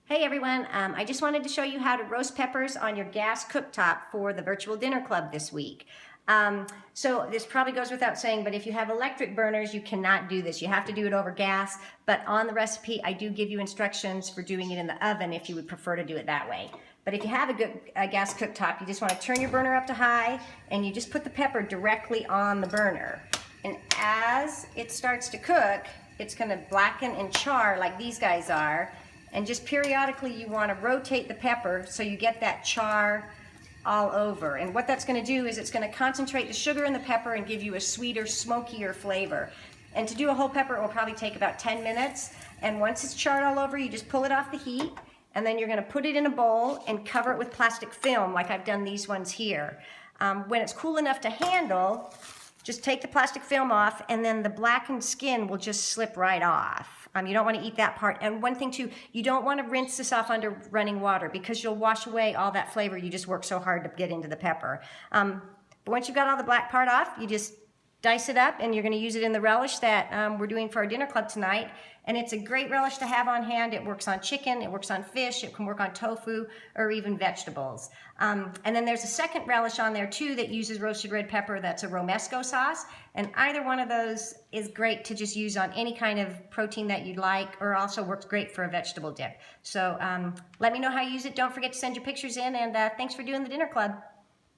Hey everyone, I just wanted to show you how to roast peppers on your gas cooktop for the virtual dinner club this week. So this probably goes without saying, but if you have electric burners, you cannot do this. You have to do it over gas, but on the recipe, I do give you instructions for doing it in the oven if you would prefer to do it that way. But if you have a good gas cooktop, you just want to turn your burner up to high and you just put the pepper directly on the burner. And as it starts to cook, it's going to blacken and char like these guys are. And just periodically you want to rotate the pepper so you get that char all over. And what that's going to do is it's going to concentrate the sugar in the pepper and give you a sweeter, smokier flavor. And to do a whole pepper, it will probably take about 10 minutes. And once it's charred all over, you just pull it off the heat. And then you're going to put it in a bowl and cover it with plastic film like I've done these ones here. When it's cool enough to handle, just take the plastic film off and then the blackened skin will just slip right off. You don't want to eat that part. And one thing too, you don't want to rinse this off under running water because you'll wash away all that flavor you just worked so hard to get into the pepper. But once you've got all the black part off, you just dice it up and you're going to use it in the relish that we're doing for our dinner club tonight. And it's a great relish to have on hand. It works on chicken, it works on fish, it can work on tofu or even vegetables. And then there's a second relish on there too that uses roasted red pepper. That's a romesco sauce. And either one of those is great to just use on any kind of protein that you'd like, or also works great for a vegetable dip. So let me know how you use it. Don't forget to send your pictures in, and thanks for doing the dinner club.